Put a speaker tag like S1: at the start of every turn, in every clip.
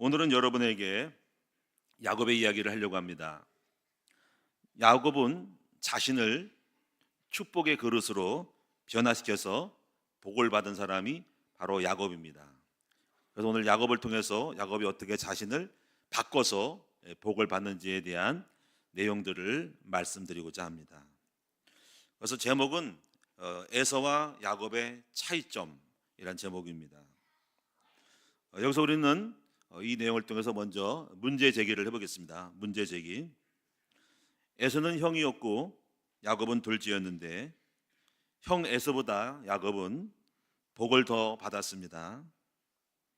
S1: 오늘은 여러분에게 야곱의 이야기를 하려고 합니다. 야곱은 자신을 축복의 그릇으로 변화시켜서 복을 받은 사람이 바로 야곱입니다. 그래서 오늘 야곱을 통해서 야곱이 어떻게 자신을 바꿔서 복을 받는지에 대한 내용들을 말씀드리고자 합니다. 그래서 제목은 에서와 야곱의 차이점이란 제목입니다. 여기서 우리는 이 내용을 통해서 먼저 문제 제기를 해보겠습니다. 문제 제기. 에서는 형이었고 야곱은 둘째였는데 형 에서보다 야곱은 복을 더 받았습니다.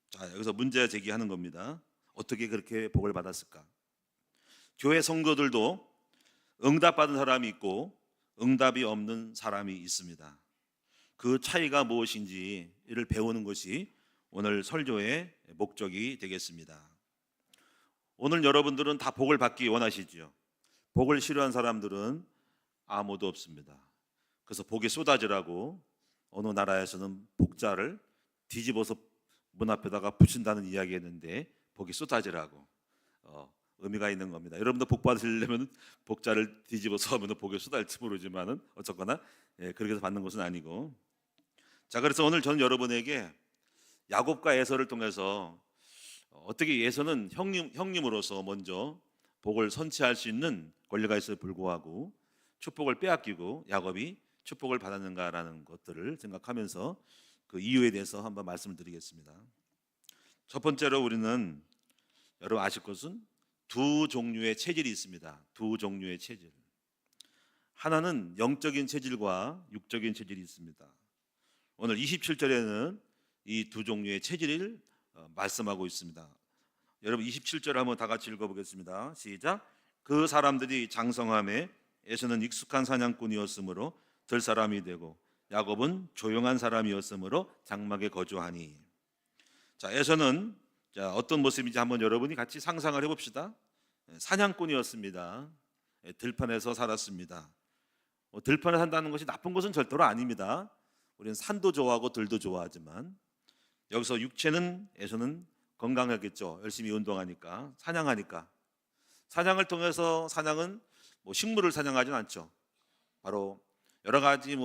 S1: 자, 여기서 문제 제기하는 겁니다. 어떻게 그렇게 복을 받았을까? 교회 성도들도 응답받은 사람이 있고 응답이 없는 사람이 있습니다. 그 차이가 무엇인지 이를 배우는 것이 오늘 설교의 목적이 되겠습니다. 오늘 여러분들은 다 복을 받기 원하시죠? 복을 싫어하는 사람들은 아무도 없습니다. 그래서 복이 쏟아지라고 어느 나라에서는 복자를 뒤집어서 문 앞에다가 붙인다는 이야기했는데 복이 쏟아지라고 의미가 있는 겁니다. 여러분도 복 받으시려면 복자를 뒤집어서 하면 복이 쏟아질지 모르지만은 어쨌거나 그렇게 해서 받는 것은 아니고. 자, 그래서 오늘 저는 여러분에게 야곱과 에서를 통해서 어떻게 에서는 형님으로서 먼저 복을 선취할 수 있는 권리가 있어도 불구하고 축복을 빼앗기고 야곱이 축복을 받았는가라는 것들을 생각하면서 그 이유에 대해서 한번 말씀을 드리겠습니다. 첫 번째로 우리는 여러분 아실 것은 두 종류의 체질이 있습니다. 두 종류의 체질. 하나는 영적인 체질과 육적인 체질이 있습니다. 오늘 27절에는 이 두 종류의 체질을 말씀하고 있습니다. 여러분 27절 한번 다 같이 읽어보겠습니다. 시작. 그 사람들이 장성함에 에서는 익숙한 사냥꾼이었으므로 들 사람이 되고 야곱은 조용한 사람이었으므로 장막에 거주하니. 자, 에서는 어떤 모습인지 한번 여러분이 같이 상상을 해봅시다. 사냥꾼이었습니다. 들판에서 살았습니다. 들판에 산다는 것이 나쁜 것은 절대로 아닙니다. 우리는 산도 좋아하고 들도 좋아하지만 여기서 육체는 에서는 건강하겠죠. 열심히 운동하니까, 사냥하니까. 사냥을 통해서 사냥은 식물을 사냥하지는 않죠. 바로 여러 가지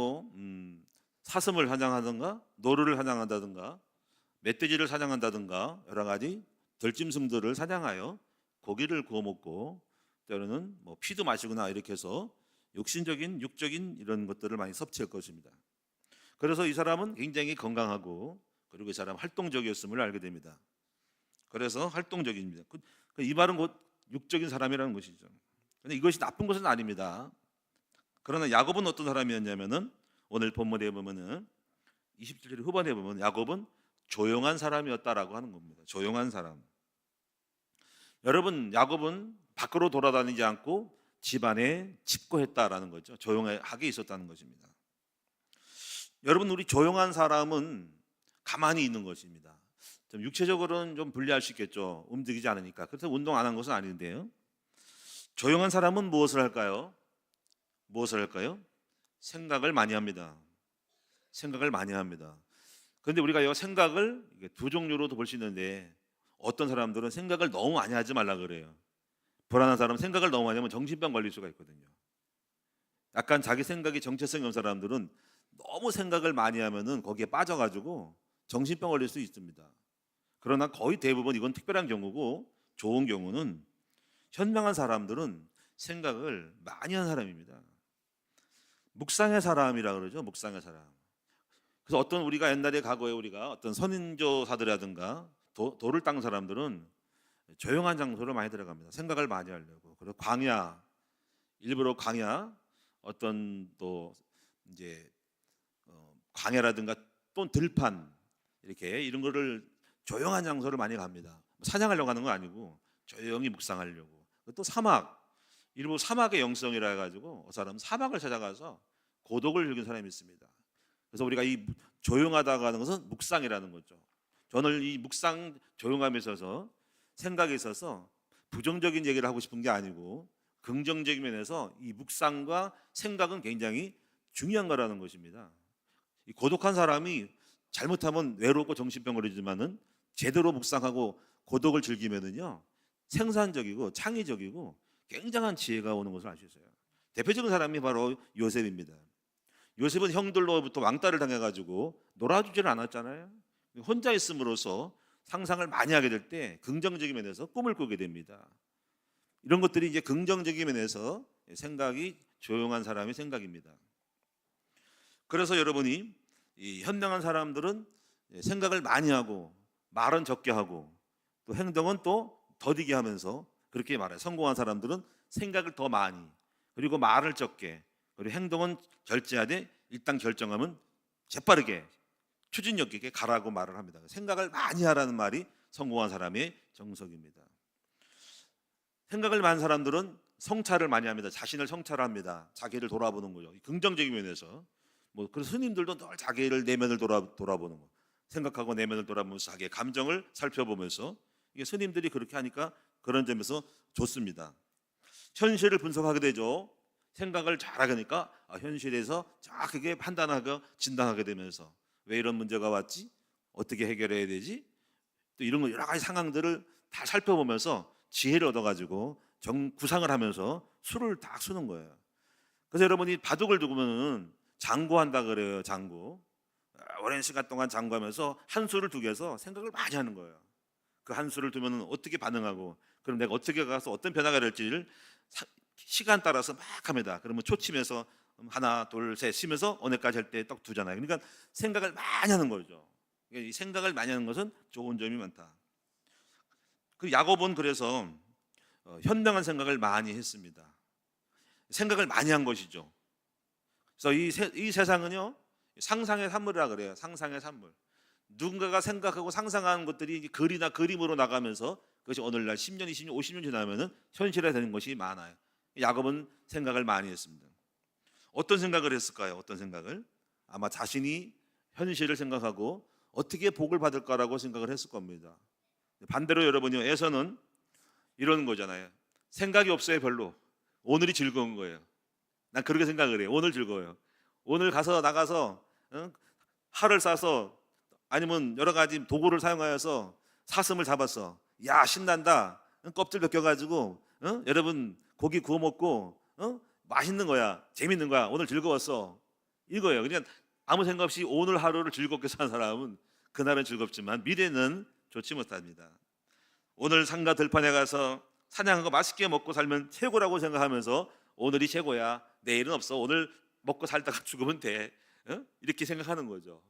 S1: 사슴을 사냥하든가 노루를 사냥한다든가 멧돼지를 사냥한다든가 여러 가지 들짐승들을 사냥하여 고기를 구워 먹고 때로는 피도 마시거나 이렇게 해서 육신적인 육적인 이런 것들을 많이 섭취할 것입니다. 그래서 이 사람은 굉장히 건강하고 그리고 이 사람 활동적이었음을 알게 됩니다. 그래서 활동적입니다. 이 말은 곧 육적인 사람이라는 것이죠. 그런데 이것이 나쁜 것은 아닙니다. 그러나 야곱은 어떤 사람이었냐면은 오늘 본문에 보면은 27절 후반에 보면 야곱은 조용한 사람이었다라고 하는 겁니다. 조용한 사람. 여러분, 야곱은 밖으로 돌아다니지 않고 집안에 집고했다라는 거죠. 조용하게 있었다는 것입니다. 여러분, 우리 조용한 사람은 가만히 있는 것입니다. 좀 육체적으로는 좀 불리할 수 있겠죠. 움직이지 않으니까. 그래서 운동 안 한 것은 아닌데요. 조용한 사람은 무엇을 할까요? 무엇을 할까요? 생각을 많이 합니다. 생각을 많이 합니다. 그런데 우리가 이 생각을 두 종류로도 볼 수 있는데 어떤 사람들은 생각을 너무 많이 하지 말라 그래요. 불안한 사람은 생각을 너무 많이 하면 정신병 걸릴 수가 있거든요. 약간 자기 생각이 정체성이 없는 사람들은 너무 생각을 많이 하면은 거기에 빠져가지고 정신병 걸릴 수 있습니다. 그러나 거의 대부분 이건 특별한 경우고 좋은 경우는 현명한 사람들은 생각을 많이 한 사람입니다. 묵상의 사람이라 그러죠. 묵상의 사람. 그래서 어떤 우리가 옛날에 과거에 우리가 어떤 선인조사들이라든가 돌을 닦는 사람들은 조용한 장소를 많이 들어갑니다. 생각을 많이 하려고. 그리고 광야, 일부러 광야 어떤 또 이제 광야라든가 또 들판 이렇게 이런 거를 조용한 장소를 많이 갑니다. 사냥하려고 하는 건 아니고 조용히 묵상하려고. 또 사막, 일부 사막의 영성이라 해가지고 그 사람은 사막을 찾아가서 고독을 즐기는 사람이 있습니다. 그래서 우리가 이 조용하다고 하는 것은 묵상이라는 거죠. 저는 이 묵상 조용함에 있어서 생각에 있어서 부정적인 얘기를 하고 싶은 게 아니고 긍정적인 면에서 이 묵상과 생각은 굉장히 중요한 거라는 것입니다. 이 고독한 사람이 잘못하면 외롭고 정신병 걸리지만은 제대로 묵상하고 고독을 즐기면은요 생산적이고 창의적이고 굉장한 지혜가 오는 것을 알 수 있어요. 대표적인 사람이 바로 요셉입니다. 요셉은 형들로부터 왕따를 당해가지고 놀아주지를 않았잖아요. 혼자 있음으로써 상상을 많이 하게 될 때 긍정적인 면에서 꿈을 꾸게 됩니다. 이런 것들이 이제 긍정적인 면에서 생각이 조용한 사람의 생각입니다. 그래서 여러분이 이 현명한 사람들은 생각을 많이 하고 말은 적게 하고 또 행동은 또 더디게 하면서 그렇게 말해요. 성공한 사람들은 생각을 더 많이 그리고 말을 적게 그리고 행동은 절제하되 일단 결정하면 재빠르게 추진력 있게 가라고 말을 합니다. 생각을 많이 하라는 말이 성공한 사람의 정석입니다. 생각을 많은 사람들은 성찰을 많이 합니다. 자신을 성찰합니다. 자기를 돌아보는 거죠. 긍정적인 면에서 그래서 스님들도 늘 자기를 내면을 돌아보는 거. 생각하고 내면을 돌아보면서 자기의 감정을 살펴보면서 이게 스님들이 그렇게 하니까 그런 점에서 좋습니다. 현실을 분석하게 되죠. 생각을 잘하게 하니까 현실에서 정확하게 판단하고 진단하게 되면서 왜 이런 문제가 왔지? 어떻게 해결해야 되지? 또 이런 거 여러 가지 상황들을 다 살펴보면서 지혜를 얻어가지고 구상을 하면서 수를 딱 쓰는 거예요. 그래서 여러분이 바둑을 두고는 장구한다 그래요. 장구. 오랜 시간 동안 장구하면서 한 수를 두개서 생각을 많이 하는 거예요. 그 한 수를 두면 어떻게 반응하고 그럼 내가 어떻게 가서 어떤 변화가 될지를 시간 따라서 막 합니다. 그러면 초침에서 하나 둘 셋 쉬면서 어느까지 할 때 딱 두잖아요. 그러니까 생각을 많이 하는 거죠. 이 생각을 많이 하는 것은 좋은 점이 많다. 그 야곱은 그래서 현명한 생각을 많이 했습니다. 생각을 많이 한 것이죠. 그래서 이 세상은요 상상의 산물이라 그래요. 상상의 산물. 누군가가 생각하고 상상하는 것들이 글이나 그림으로 나가면서 그것이 오늘날 10년, 20년, 50년 지나면은 현실화 되는 것이 많아요. 야곱은 생각을 많이 했습니다. 어떤 생각을 했을까요? 어떤 생각을? 아마 자신이 현실을 생각하고 어떻게 복을 받을까라고 생각을 했을 겁니다. 반대로 여러분이 에서는 이런 거잖아요. 생각이 없어요. 별로. 오늘이 즐거운 거예요. 난 그렇게 생각을 해요. 오늘 즐거워요. 오늘 나가서 활을 쏴서 아니면 여러 가지 도구를 사용하여서 사슴을 잡았어. 야 신난다. 껍질 벗겨가지고 여러분 고기 구워 먹고 맛있는 거야. 재밌는 거야. 오늘 즐거웠어. 이거예요. 그러니까 아무 생각 없이 오늘 하루를 즐겁게 사는 사람은 그날은 즐겁지만 미래는 좋지 못합니다. 오늘 산과 들판에 가서 사냥하고 맛있게 먹고 살면 최고라고 생각하면서 오늘이 최고야. 내일은 없어. 오늘 먹고 살다가 죽으면 돼. 이렇게 생각하는 거죠.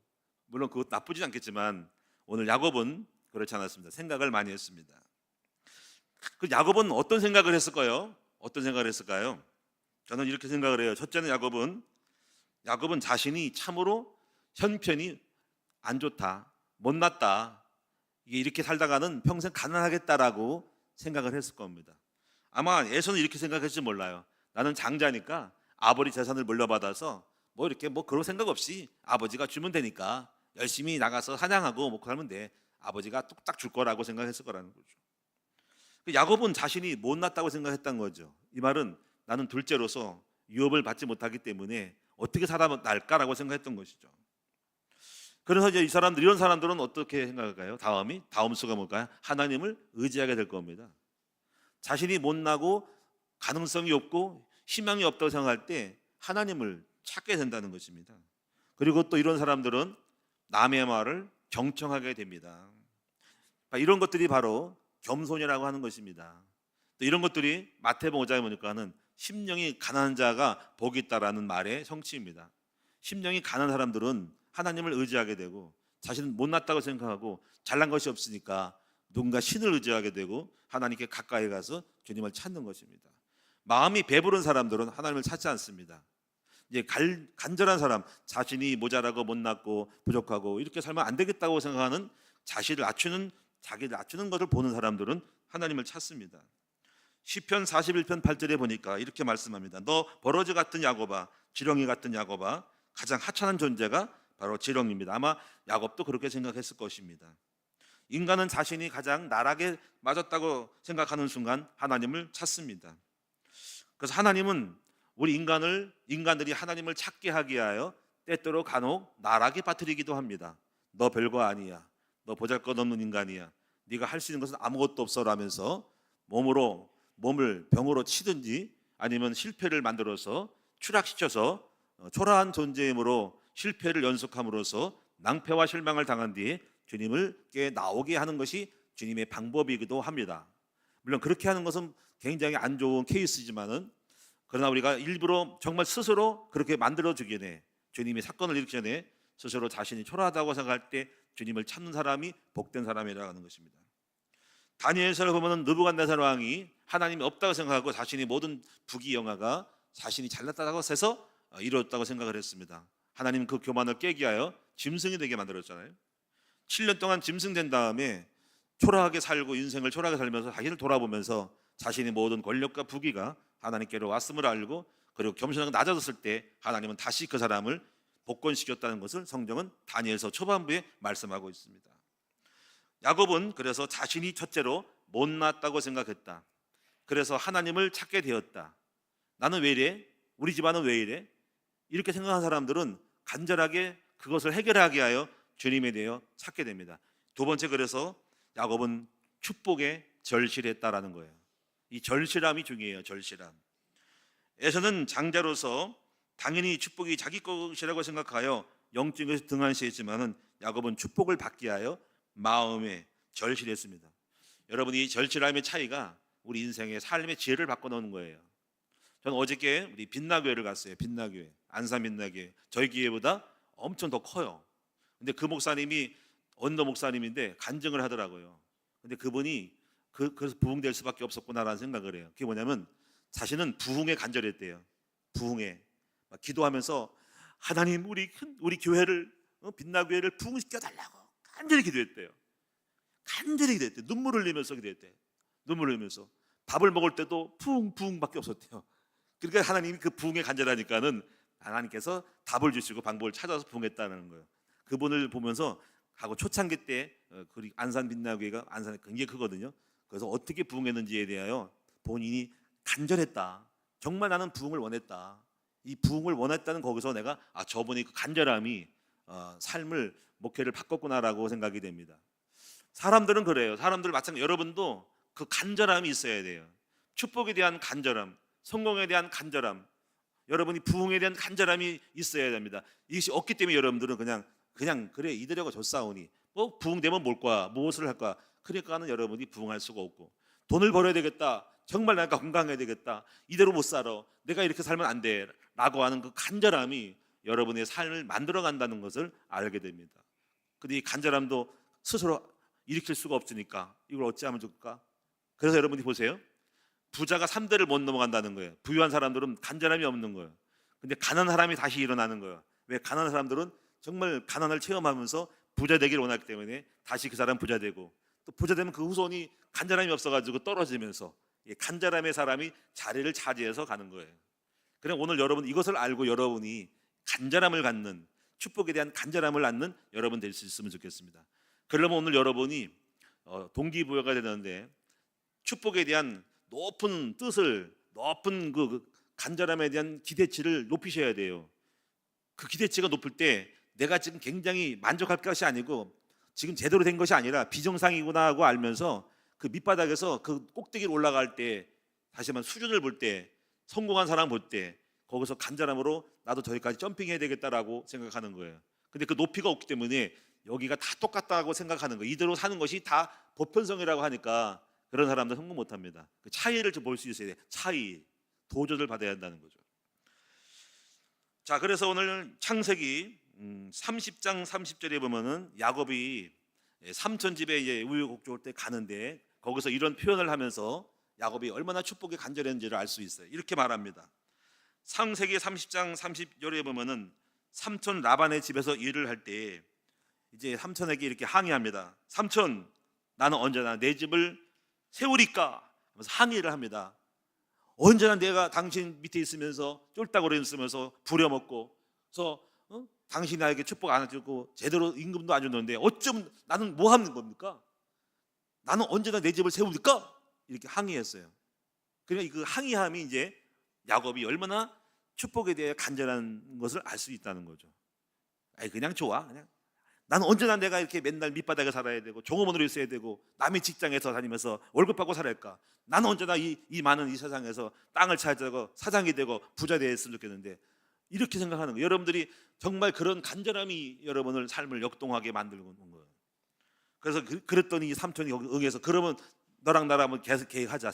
S1: 물론 그것 나쁘진 않겠지만 오늘 야곱은 그렇지 않았습니다. 생각을 많이 했습니다. 그 야곱은 어떤 생각을 했을까요? 어떤 생각을 했을까요? 저는 이렇게 생각을 해요. 첫째는 야곱은 자신이 참으로 형편이 안 좋다, 못났다, 이게 이렇게 살다가는 평생 가난하겠다라고 생각을 했을 겁니다. 아마 에서는 이렇게 생각했을지 몰라요. 나는 장자니까 아버지 재산을 물려받아서 이렇게 그런 생각 없이 아버지가 주면 되니까 열심히 나가서 사냥하고 먹고 살면 돼. 아버지가 뚝딱 줄 거라고 생각했을 거라는 거죠. 야곱은 자신이 못났다고 생각했던 거죠. 이 말은 나는 둘째로서 유업을 받지 못하기 때문에 어떻게 살아날까라고 생각했던 것이죠. 그래서 이제 이런 사람들은 어떻게 생각할까요? 다음 수가 뭘까요? 하나님을 의지하게 될 겁니다. 자신이 못나고 가능성이 없고 희망이 없다고 생각할 때 하나님을 찾게 된다는 것입니다. 그리고 또 이런 사람들은 남의 말을 경청하게 됩니다. 이런 것들이 바로 겸손이라고 하는 것입니다. 또 이런 것들이 마태복음 5장에 보니까는 심령이 가난한 자가 복이 있다라는 말의 성취입니다. 심령이 가난한 사람들은 하나님을 의지하게 되고 자신은 못났다고 생각하고 잘난 것이 없으니까 누군가 신을 의지하게 되고 하나님께 가까이 가서 주님을 찾는 것입니다. 마음이 배부른 사람들은 하나님을 찾지 않습니다. 이제 간절한 사람, 자신이 모자라고 못났고 부족하고 이렇게 살면 안 되겠다고 생각하는 자기를 낮추는 것을 보는 사람들은 하나님을 찾습니다. 시편 41편 8절에 보니까 이렇게 말씀합니다. 너 버러지 같은 야곱아, 지렁이 같은 야곱아, 가장 하찮은 존재가 바로 지렁이입니다. 아마 야곱도 그렇게 생각했을 것입니다. 인간은 자신이 가장 나락에 맞았다고 생각하는 순간 하나님을 찾습니다. 그래서 하나님은 우리 인간들이 하나님을 찾게 하기 위하여 때때로 간혹 나락에 빠뜨리기도 합니다. 너 별거 아니야. 너 보잘것없는 인간이야. 네가 할 수 있는 것은 아무것도 없어라면서 몸을 병으로 치든지 아니면 실패를 만들어서 추락시켜서 초라한 존재이므로 실패를 연속함으로써 낭패와 실망을 당한 뒤에 주님을께 나오게 하는 것이 주님의 방법이기도 합니다. 물론 그렇게 하는 것은 굉장히 안 좋은 케이스지만은, 그러나 우리가 일부러 정말 스스로 그렇게 만들어주기 전에, 주님이 사건을 일으키기 전에 스스로 자신이 초라하다고 생각할 때 주님을 찾는 사람이 복된 사람이라는 것입니다. 다니엘서를 보면 느부갓네살 왕이 하나님이 없다고 생각하고 자신의 모든 부귀영화가 자신이 잘났다고 해서 이루었다고 생각을 했습니다. 하나님은 그 교만을 깨게 하여 짐승이 되게 만들었잖아요. 7년 동안 짐승된 다음에 초라하게 살고 인생을 초라하게 살면서 자신을 돌아보면서 자신의 모든 권력과 부귀가 하나님께로 왔음을 알고, 그리고 겸손하게 낮아졌을 때 하나님은 다시 그 사람을 복권시켰다는 것을 성경은 다니엘서 초반부에 말씀하고 있습니다. 야곱은 그래서 자신이 첫째로 못났다고 생각했다. 그래서 하나님을 찾게 되었다. 나는 왜 이래? 우리 집안은 왜 이래? 이렇게 생각한 사람들은 간절하게 그것을 해결하게 하여 주님에 대해 찾게 됩니다. 두 번째, 그래서 야곱은 축복에 절실했다라는 거예요. 이 절실함이 중요해요. 절실함. 에서는 장자로서 당연히 축복이 자기 것이라고 생각하여 영적에서 등한시했지만은 야곱은 축복을 받게 하여 마음에 절실했습니다. 여러분, 이 절실함의 차이가 우리 인생의 삶의 지혜를 바꿔놓는 거예요. 저는 어저께 우리 빛나교회를 갔어요. 빛나교회, 안산 빛나교회. 저희 교회보다 엄청 더 커요. 근데 그 목사님이 언더 목사님인데 간증을 하더라고요. 근데 그분이 그래서 부흥될 수밖에 없었구나라는 생각을 해요. 그게 뭐냐면 자신은 부흥에 간절했대요. 부흥에 막 기도하면서 하나님 우리 교회를 빛나교회를 부흥시켜 달라고 간절히 기도했대요. 간절히 기도했대요. 눈물을 흘리면서 기도했대요. 눈물을 흘리면서 밥을 먹을 때도 부흥밖에 없었대요. 그러니까 하나님이 그 부흥에 간절하니까는 하나님께서 답을 주시고 방법을 찾아서 부흥했다는 거예요. 그분을 보면서 하고 초창기 때 안산 빛나교회가 안산에 굉장히 크거든요. 그래서 어떻게 부흥했는지에 대하여 본인이 간절했다. 정말 나는 부흥을 원했다. 이 부흥을 원했다는 거기서 내가 저분이 그 간절함이 삶을 목회를 바꿨구나라고 생각이 됩니다. 사람들은 그래요. 사람들 마찬가지. 여러분도 그 간절함이 있어야 돼요. 축복에 대한 간절함, 성공에 대한 간절함, 여러분이 부흥에 대한 간절함이 있어야 됩니다. 이것이 없기 때문에 여러분들은 그냥 그래 이대로가 좋사오니 뭐 부흥되면 뭘 거야, 무엇을 할까? 그러니까는 여러분이 부흥할 수가 없고, 돈을 벌어야 되겠다, 정말 내가 건강해야 되겠다, 이대로 못 살아, 내가 이렇게 살면 안 돼 라고 하는 그 간절함이 여러분의 삶을 만들어 간다는 것을 알게 됩니다. 근데 이 간절함도 스스로 일으킬 수가 없으니까 이걸 어찌하면 좋을까? 그래서 여러분이 보세요. 부자가 3대를 못 넘어간다는 거예요. 부유한 사람들은 간절함이 없는 거예요. 근데 가난한 사람이 다시 일어나는 거예요. 왜? 가난한 사람들은 정말 가난을 체험하면서 부자 되기를 원하기 때문에 다시 그 사람 부자 되고, 또 부자 되면 그 후손이 간절함이 없어가지고 떨어지면서 간절함의 사람이 자리를 차지해서 가는 거예요. 그럼 오늘 여러분 이것을 알고 여러분이 간절함을 갖는, 축복에 대한 간절함을 갖는 여러분 될 수 있으면 좋겠습니다. 그러면 오늘 여러분이 동기부여가 되는데 축복에 대한 높은 뜻을, 높은 그 간절함에 대한 기대치를 높이셔야 돼요. 그 기대치가 높을 때 내가 지금 굉장히 만족할 것이 아니고 지금 제대로 된 것이 아니라 비정상이구나 하고 알면서 그 밑바닥에서 그 꼭대기로 올라갈 때, 다시 한번 수준을 볼 때, 성공한 사람 볼 때 거기서 간절함으로 나도 저기까지 점핑해야 되겠다라고 생각하는 거예요. 근데 그 높이가 없기 때문에 여기가 다 똑같다고 생각하는 거예요. 이대로 사는 것이 다 보편성이라고 하니까 그런 사람들 성공 못합니다. 그 차이를 좀 볼 수 있어야 돼요. 차이, 도전을 받아야 한다는 거죠. 자, 그래서 오늘 창세기 30장 30절에 보면은 야곱이 삼촌 집에 이제 우여곡절 때 가는데 거기서 이런 표현을 하면서 야곱이 얼마나 축복에 간절했는지를 알 수 있어요. 이렇게 말합니다. 창세기 30장 30절에 보면은 삼촌 라반의 집에서 일을 할 때 이제 삼촌에게 이렇게 항의합니다. 삼촌, 나는 언제나 내 집을 세우리까? 하면서 항의를 합니다. 언제나 내가 당신 밑에 있으면서 쫄딱거리 있으면서 부려먹고, 그래서 당신이 나에게 축복 안 해주고 제대로 임금도 안 줬는데 어쩜 나는 뭐 하는 겁니까? 나는 언제나 내 집을 세우리까? 이렇게 항의했어요. 그러니까 그 항의함이 이제 야곱이 얼마나 축복에 대해 간절한 것을 알 수 있다는 거죠. 그냥 좋아, 그냥 나는 언제나 내가 이렇게 맨날 밑바닥에 살아야 되고 종업원으로 있어야 되고 남의 직장에서 다니면서 월급 받고 살아야 할까? 나는 언제나 이 많은 이 세상에서 땅을 차지하고 사장이 되고 부자 되었으면 좋겠는데, 이렇게 생각하는 거예요. 여러분들이 정말 그런 간절함이 여러분을 삶을 역동하게 만들고 있는 거예요. 그래서 그랬더니 이 삼촌이 거기 응해서, 그러면 너랑 나랑 한번 계획하자,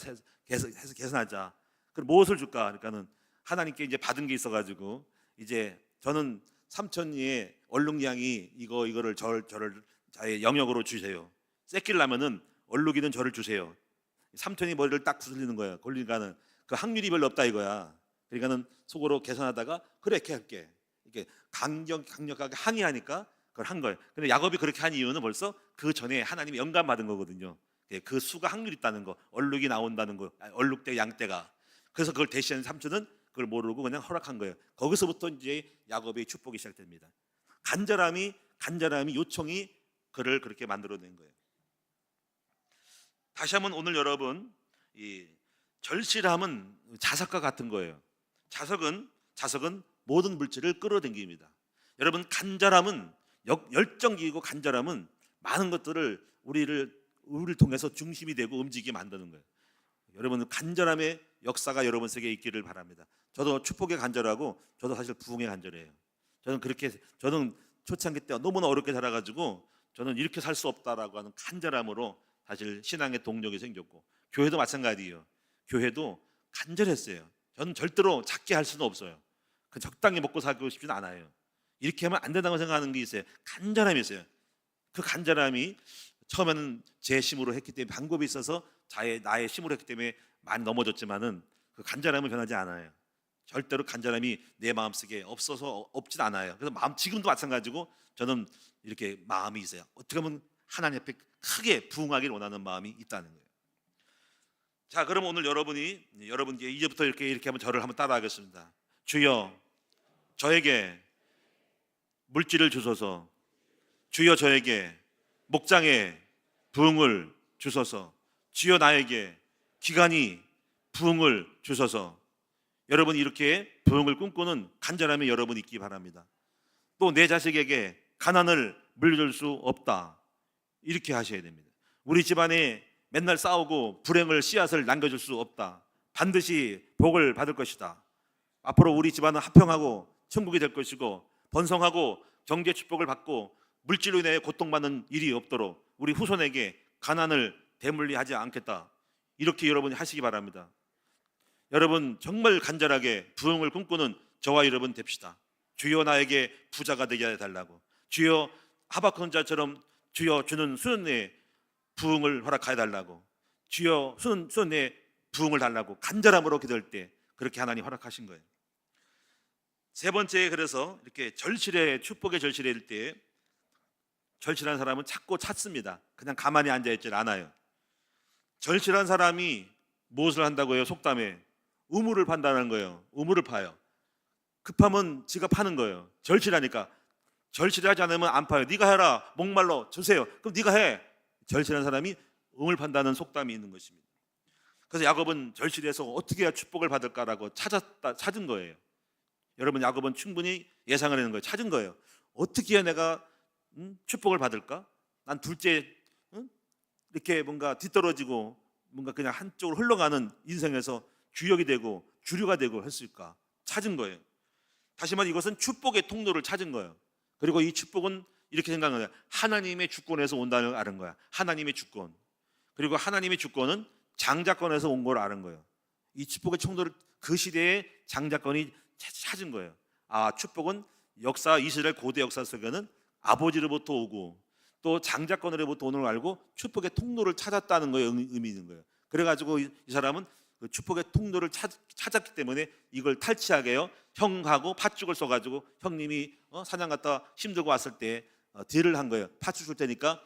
S1: 해서 계산하자. 그럼 무엇을 줄까? 그러니까는 하나님께 이제 받은 게 있어가지고, 이제 저는 삼촌의 얼룩양이 이거를 저를 자의 영역으로 주세요. 뺏기려면은 얼룩이는 저를 주세요. 삼촌이 머리를 딱 부슬리는 거예요. 그러니까는 그 확률이 별로 없다 이거야. 그러니까는 속으로 계산하다가 그래 이렇게 할게. 이게 강력하게 항의하니까 그걸 한 거예요. 근데 야곱이 그렇게 한 이유는 벌써 그 전에 하나님이 영감 받은 거거든요. 그 수가 확률이 있다는 거, 얼룩이 나온다는 거, 얼룩대 양떼가. 그래서 그걸 대신하는 삼촌은 그걸 모르고 그냥 허락한 거예요. 거기서부터 이제 야곱의 축복이 시작됩니다. 간절함이 요청이 그를 그렇게 만들어낸 거예요. 다시 한번 오늘 여러분, 이 절실함은 자석과 같은 거예요. 자석은 모든 물질을 끌어당깁니다. 여러분, 간절함은 열정적이고 간절함은 많은 것들을 우리를 통해서 중심이 되고 움직이게 만드는 거예요. 여러분, 간절함의 역사가 여러분 세계에 있기를 바랍니다. 저도 축복에 간절하고 저도 사실 부흥에 간절해요. 저는 초창기 때 너무나 어렵게 살아가지고 저는 이렇게 살 수 없다라고 하는 간절함으로 사실 신앙의 동력이 생겼고, 교회도 마찬가지예요. 교회도 간절했어요. 저는 절대로 작게 할 수는 없어요. 적당히 먹고 살고 싶지는 않아요. 이렇게 하면 안 된다고 생각하는 게 있어요. 간절함이 있어요. 그 간절함이 처음에는 제 힘으로 했기 때문에, 방법이 있어서 나의 힘으로 했기 때문에 많이 넘어졌지만은 그 간절함은 변하지 않아요. 절대로 간절함이 내 마음속에 없진 않아요. 그래서 지금도 마찬가지고 저는 이렇게 마음이 있어요. 어떻게 하면 하나님 앞에 크게 부응하기를 원하는 마음이 있다는 거예요. 자, 그럼 오늘 여러분이 이제부터 이렇게 하면 저를 한번 따라하겠습니다. 주여, 저에게 물질을 주소서. 주여, 저에게 목장에 부응을 주소서. 주여, 나에게 기간이 부응을 주소서. 여러분, 이렇게 부응을 꿈꾸는 간절함이 여러분 있기 바랍니다. 또 내 자식에게 가난을 물려줄 수 없다, 이렇게 하셔야 됩니다. 우리 집안에 맨날 싸우고 불행을 씨앗을 남겨줄 수 없다. 반드시 복을 받을 것이다. 앞으로 우리 집안은 화평하고 천국이 될 것이고 번성하고 경제 축복을 받고 물질로 인해 고통받는 일이 없도록 우리 후손에게 가난을 대물리하지 않겠다, 이렇게 여러분이 하시기 바랍니다. 여러분, 정말 간절하게 부흥을 꿈꾸는 저와 여러분 됩시다. 주여, 나에게 부자가 되게 해달라고. 주여, 하박국 선지자처럼 주여, 주는 수년내에 부흥을 허락하여 달라고. 주여, 수년내에 부흥을 달라고 간절함으로 기도할 때 그렇게 하나님 허락하신 거예요. 세 번째, 그래서 이렇게 축복의 절실해질 때 절실한 사람은 찾습니다. 그냥 가만히 앉아있질 않아요. 절실한 사람이 무엇을 한다고 해요? 속담에 우물을 판다는 거예요. 우물을 파요. 급하면 지가 파는 거예요. 절실하니까. 절실하지 않으면 안 파요. 네가 해라, 목말라, 주세요. 그럼 네가 해. 절실한 사람이 우물 판다는 속담이 있는 것입니다. 그래서 야곱은 절실해서 어떻게 해야 축복을 받을까라고 찾은 거예요. 여러분, 야곱은 충분히 예상을 하는 거예요. 찾은 거예요. 어떻게 해야 내가 축복을 받을까? 난 둘째, 이렇게 뭔가 뒤떨어지고 뭔가 그냥 한쪽으로 흘러가는 인생에서 주역이 되고 주류가 되고 했을까? 찾은 거예요. 다시 말해, 이것은 축복의 통로를 찾은 거예요. 그리고 이 축복은 이렇게 생각해요. 하나님의 주권에서 온다는 걸 아는 거야. 하나님의 주권. 그리고 하나님의 주권은 장자권에서 온 걸 아는 거예요. 이 축복의 통로를 그 시대에 장자권이 찾은 거예요. 축복은 역사, 이스라엘 고대 역사 속에는 아버지로부터 오고 또 장자권으로부터 오는 걸 알고 축복의 통로를 찾았다는 거에 의미 있는 거예요. 그래가지고 이 사람은 그 축복의 통로를 찾았기 때문에 이걸 탈취하게 해요. 형하고 팥죽을 써가지고 형님이 사냥 갔다 힘들고 왔을 때 딜을 한 거예요. 팥죽 줄 테니까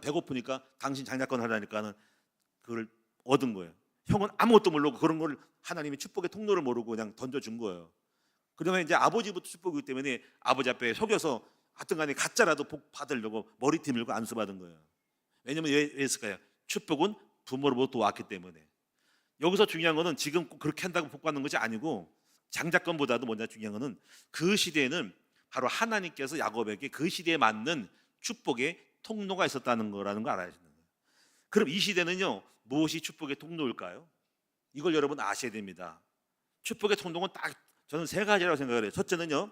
S1: 배고프니까 당신 장자권 하라니까는 그걸 얻은 거예요. 형은 아무것도 모르고 그런 걸 하나님의 축복의 통로를 모르고 그냥 던져준 거예요. 그러면 이제 아버지부터 축복이기 때문에 아버지 앞에 속여서 하여튼 간에 가짜라도 복 받으려고 머리띠 밀고 안수받은 거예요. 왜냐면 왜 했을까요? 축복은 부모로부터 왔기 때문에. 여기서 중요한 거는 지금 꼭 그렇게 한다고 복 받는 것이 아니고, 장자권보다도 먼저 중요한 거는 그 시대에는 바로 하나님께서 야곱에게 그 시대에 맞는 축복의 통로가 있었다는 거라는 거 알아야 되는 거예요. 그럼 이 시대는요, 무엇이 축복의 통로일까요? 이걸 여러분 아셔야 됩니다. 축복의 통로는 딱 저는 세 가지라고 생각을 해요. 첫째는요,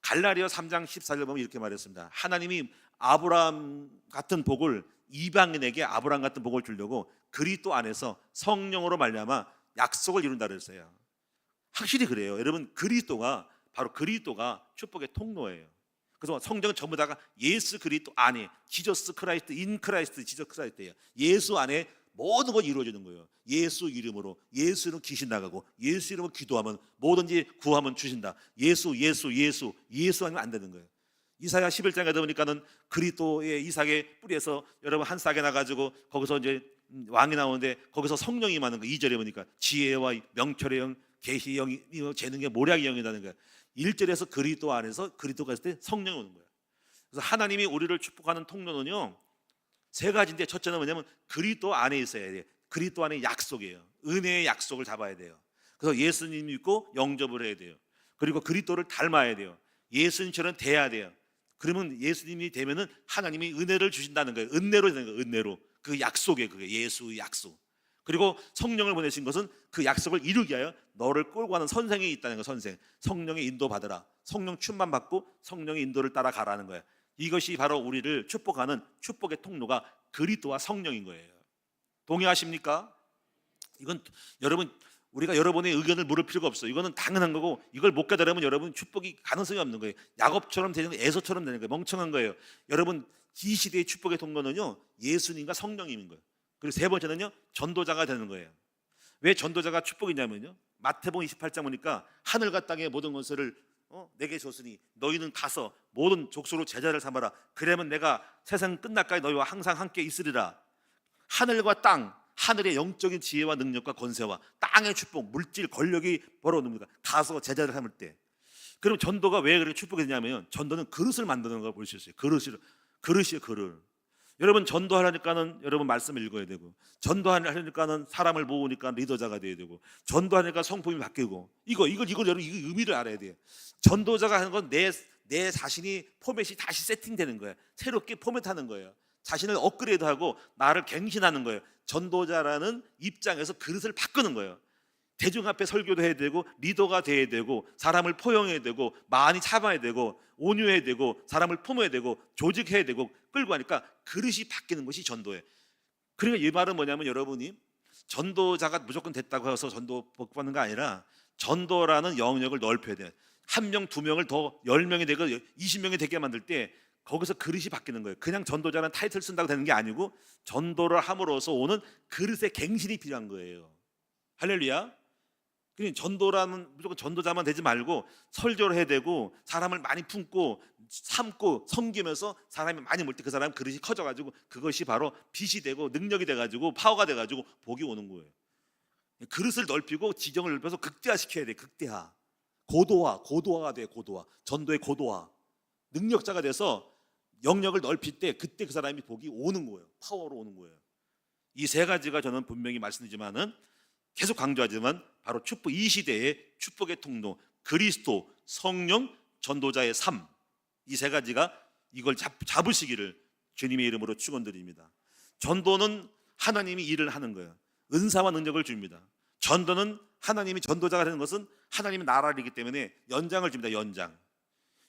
S1: 갈라디아 3장 14절 보면 이렇게 말했습니다. 하나님이 아브라함 같은 복을, 이방인에게 아브라함 같은 복을 주려고 그리스도 안에서 성령으로 말미암아 약속을 이룬다 그랬어요. 확실히 그래요. 여러분, 바로 그리스도가 축복의 통로예요. 그래서 성경은 전부 다가 예수 그리스도 안에, 지저스 크라이스트, 인 크라이스트, 지저스 크라이스트예요. 예수 안에 모든 것 이루어지는 거예요. 예수 이름으로, 예수 이름 귀신 나가고, 예수 이름으로 기도하면 뭐든지 구하면 주신다. 예수 아니면 안 되는 거예요. 이사야 11장에 보니까는 그리스도의 이삭의 뿌리에서 여러분 한 싹에 나가지고 거기서 이제 왕이 나오는데 거기서 성령이 임하는 거. 2절에 보니까 지혜와 명철의 영, 계시의 영이, 재능의 모략의 영이라는 거예요. 1절에서 그리스도 안에서, 그리스도가 있을 때 성령이 오는 거예요. 그래서 하나님이 우리를 축복하는 통로는요, 세 가지인데, 첫째는 뭐냐면 그리스도 안에 있어야 돼요. 그리스도 안에 약속이에요. 은혜의 약속을 잡아야 돼요. 그래서 예수님 믿고 영접을 해야 돼요. 그리고 그리스도를 닮아야 돼요. 예수님처럼 돼야 돼요. 그러면 예수님이 되면은 하나님이 은혜를 주신다는 거예요. 은혜로 되는 거예요. 은혜로. 그 약속이에요. 그게 예수의 약속. 그리고 성령을 보내신 것은 그 약속을 이루기 위하여 너를 끌고 가는 선생이 있다는 거예요. 선생. 성령의 인도 받으라. 성령 충만 받고 성령의 인도를 따라가라는 거예요. 이것이 바로 우리를 축복하는 축복의 통로가 그리스도와 성령인 거예요. 동의하십니까? 이건 여러분, 우리가 여러분의 의견을 물을 필요가 없어요. 이거는 당연한 거고, 이걸 못 깨달으면 여러분 축복이 가능성이 없는 거예요. 야곱처럼 되는 거, 에서처럼 되는 거예요. 멍청한 거예요. 여러분, 이 시대의 축복의 통로는요, 예수님과 성령님인 거예요. 그리고 세 번째는요, 전도자가 되는 거예요. 왜 전도자가 축복이냐면요, 마태복음 28장 보니까 하늘과 땅의 모든 것을 내게 줬으니 너희는 가서 모든 족속으로 제자를 삼아라. 그러면 내가 세상 끝날까지 너희와 항상 함께 있으리라. 하늘과 땅, 하늘의 영적인 지혜와 능력과 권세와 땅의 축복, 물질, 권력이 벌어오는 겁니다. 가서 제자를 삼을 때. 그럼 전도가 왜 그렇게 축복이 되냐면, 전도는 그릇을 만드는 걸 볼 수 있어요. 그릇이에요, 그릇. 여러분, 전도하려니까는 여러분 말씀을 읽어야 되고, 전도하려니까는 사람을 모으니까 리더자가 돼야 되고, 전도하니까 성품이 바뀌고, 이거 여러분, 이 의미를 알아야 돼요. 전도자가 하는 건 내 자신이 포맷이 다시 세팅되는 거예요. 새롭게 포맷하는 거예요. 자신을 업그레이드하고 나를 갱신하는 거예요. 전도자라는 입장에서 그릇을 바꾸는 거예요. 대중 앞에 설교도 해야 되고, 리더가 돼야 되고, 사람을 포용해야 되고, 많이 참아야 되고, 온유해야 되고, 사람을 품어야 되고, 조직해야 되고, 끌고 가니까 그릇이 바뀌는 것이 전도예요. 그러니까 이 말은 뭐냐면, 여러분이 전도자가 무조건 됐다고 해서 전도 복받는 거 아니라, 전도라는 영역을 넓혀야 돼요. 1명, 2명을 더 10명이 되고 20명이 되게 만들 때 거기서 그릇이 바뀌는 거예요. 그냥 전도자는 타이틀 쓴다고 되는 게 아니고, 전도를 함으로써 오는 그릇의 갱신이 필요한 거예요. 할렐루야. 그러니까 전도라는 무조건 전도자만 되지 말고, 설교를 해야 되고, 사람을 많이 품고 삼고 섬기면서 사람이 많이 몰 때 그 사람 그릇이 커져가지고, 그것이 바로 빛이 되고 능력이 돼가지고 파워가 돼가지고 복이 오는 거예요. 그릇을 넓히고 지경을 넓혀서 극대화시켜야 돼. 극대화. 고도화가 돼. 고도화. 전도의 고도화. 능력자가 돼서 영역을 넓힐 때 그때 그 사람이 복이 오는 거예요. 파워로 오는 거예요. 이 세 가지가 저는 분명히 말씀드리지만은, 계속 강조하지만, 바로 축복, 이 시대의 축복의 통로, 그리스도, 성령, 전도자의 삶, 이 세 가지가 이걸 잡으시기를 주님의 이름으로 축원드립니다. 전도는 하나님이 일을 하는 거예요. 은사와 능력을 줍니다. 전도는 하나님이, 전도자가 되는 것은 하나님의 나라이기 때문에 연장을 줍니다. 연장.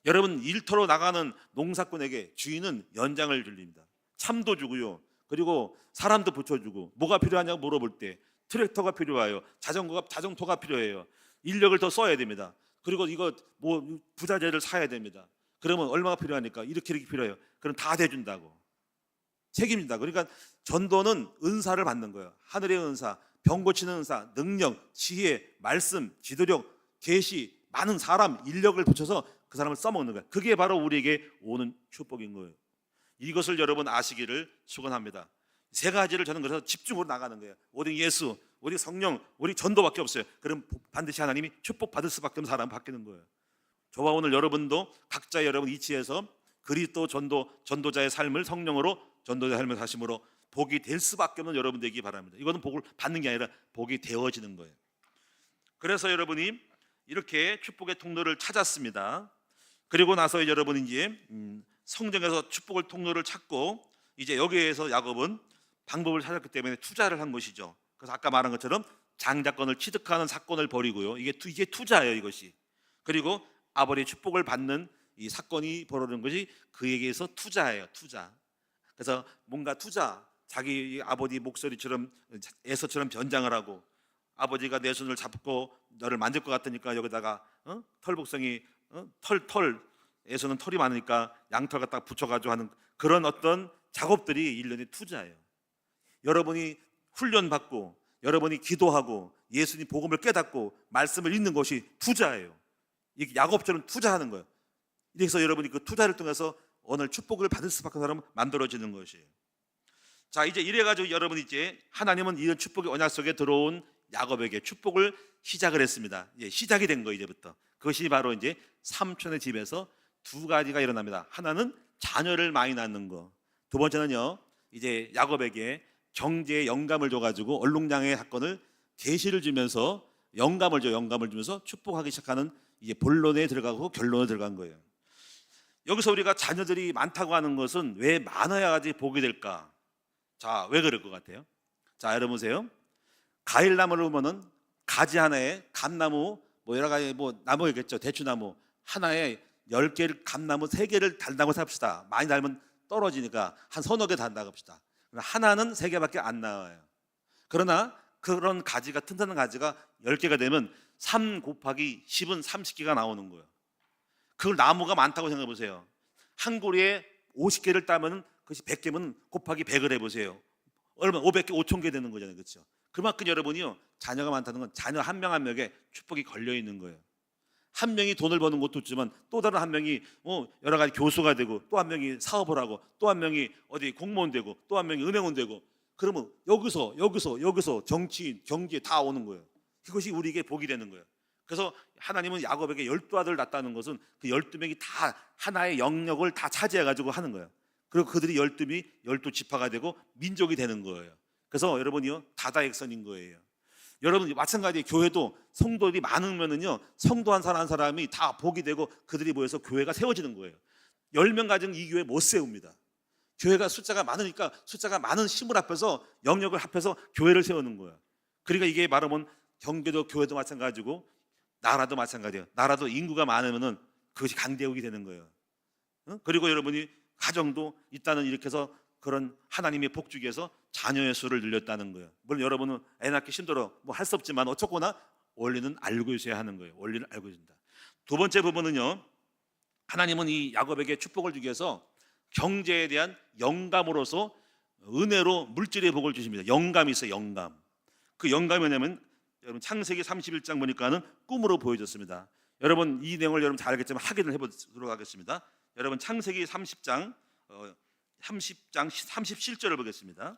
S1: 여러분, 일터로 나가는 농사꾼에게 주인은 연장을 드립니다. 참도 주고요, 그리고 사람도 붙여주고, 뭐가 필요하냐고 물어볼 때 트랙터가 필요해요. 자전거가 필요해요. 인력을 더 써야 됩니다. 그리고 이거 뭐 부자재를 사야 됩니다. 그러면 얼마가 필요하니까 이렇게 필요해요. 그럼 다 대준다고 책임진다. 그러니까 전도는 은사를 받는 거예요. 하늘의 은사, 병 고치는 은사, 능력, 지혜, 말씀, 지도력, 계시, 많은 사람, 인력을 붙여서 그 사람을 써먹는 거예요. 그게 바로 우리에게 오는 축복인 거예요. 이것을 여러분 아시기를 축원합니다. 세 가지를 저는 그래서 집중으로 나가는 거예요. 오직 예수, 오직 성령, 오직 전도밖에 없어요. 그럼 반드시 하나님이 축복 받을 수밖에 없는 사람 바뀌는 거예요. 저와 오늘 여러분도 각자 여러분 이치에서 그리스도 전도자의 삶을 성령으로, 전도자의 삶을 사심으로 복이 될 수밖에 없는 여러분 되기 바랍니다. 이거는 복을 받는 게 아니라 복이 되어지는 거예요. 그래서 여러분이 이렇게 축복의 통로를 찾았습니다. 그리고 나서 여러분이 이제 성경에서 축복을 통로를 찾고 이제 여기에서 야곱은 방법을 찾았기 때문에 투자를 한 것이죠. 그래서 아까 말한 것처럼 장자권을 취득하는 사건을 벌이고요. 이게 투자예요, 이것이. 그리고 아버지의 축복을 받는 이 사건이 벌어진 것이 그에게서 투자예요, 투자. 그래서 뭔가 투자, 자기 아버지 목소리처럼 에서처럼 변장을 하고 아버지가 내 손을 잡고 너를 만질 것 같으니까 여기다가 털복숭이 에서는 털이 많으니까 양털 갖다 붙여가지고 하는 그런 어떤 작업들이 일련의 투자예요. 여러분이 훈련받고 여러분이 기도하고 예수님 복음을 깨닫고 말씀을 읽는 것이 투자예요. 이게 야곱처럼 투자하는 거예요. 그래서 여러분이 그 투자를 통해서 오늘 축복을 받을 수밖에 없는 사람은 만들어지는 것이에요. 자, 이제 이래가지고 여러분 이제 하나님은 이런 축복의 언약 속에 들어온 야곱에게 축복을 시작을 했습니다. 이제 시작이 된 거 이제부터. 그것이 바로 이제 삼촌의 집에서 두 가지가 일어납니다. 하나는 자녀를 많이 낳는 거. 두 번째는요, 이제 야곱에게 경제의 영감을 줘가지고 얼룩량의 사건을 계시를 주면서 영감을 주면서 축복하기 시작하는 이제 본론에 들어가고 결론에 들어간 거예요. 여기서 우리가 자녀들이 많다고 하는 것은 왜 많아야지 복이 될까? 자, 왜 그럴 것 같아요? 자, 여러분 보세요. 과일나무를 보면은 가지 하나에 감나무 뭐 여러 가지 뭐 나무겠죠. 대추나무 하나에 10개를 감나무 3개를 달다고 삽시다. 많이 달면 떨어지니까 한 서너 개 단다고 합시다. 하나는 3개밖에 안 나와요. 그러나 그런 가지가 튼튼한 가지가 10개가 되면 3 곱하기 10은 30개가 나오는 거예요. 그걸 나무가 많다고 생각해 보세요. 한 고리에 50개를 따면 그것이 100개면 곱하기 100을 해보세요. 얼마 500개 5,000개 되는 거잖아요. 그렇죠? 그만큼 여러분이요, 자녀가 많다는 건 자녀 한 명 한 명에 축복이 걸려 있는 거예요. 한 명이 돈을 버는 것도 있지만 또 다른 한 명이 여러 가지 교수가 되고 또 한 명이 사업을 하고 또 한 명이 어디 공무원 되고 또 한 명이 은행원 되고 그러면 여기서 정치인, 경제 다 오는 거예요. 그것이 우리에게 복이 되는 거예요. 그래서 하나님은 야곱에게 12아들을 낳았다는 것은 그 12명이 다 하나의 영역을 다 차지해가지고 하는 거예요. 그리고 그들이 12지파가 되고 민족이 되는 거예요. 그래서 여러분이요, 다다익선인 거예요. 여러분 마찬가지 교회도 성도들이 많으면은요, 성도 한 사람이 다 복이 되고 그들이 모여서 교회가 세워지는 거예요. 10명 가진 이 교회 못 세웁니다. 교회가 숫자가 많으니까 숫자가 많은 힘을 합해서 영역을 합해서 교회를 세우는 거예요. 그러니까 이게 말하면 경제도 교회도 마찬가지고 나라도 마찬가지예요. 나라도 인구가 많으면은 그것이 강대국이 되는 거예요. 그리고 여러분이 가정도 일단은 이렇게 해서 그런 하나님의 복주기에서 자녀의 수를 늘렸다는 거예요. 물론 여러분은 애 낳기 힘들어 뭐 할 수 없지만 어쨌거나 원리는 알고 있어야 하는 거예요. 원리를 알고 있습니다. 두 번째 부분은요, 하나님은 이 야곱에게 축복을 주기 위해서 경제에 대한 영감으로서 은혜로 물질의 복을 주십니다. 영감이 있어요. 영감. 그 영감이 뭐냐면 여러분 창세기 31장 보니까는 꿈으로 보여졌습니다. 여러분 이 내용을 여러분 잘 알겠지만 확인을 해보도록 하겠습니다. 여러분 창세기 30장 37절을 보겠습니다.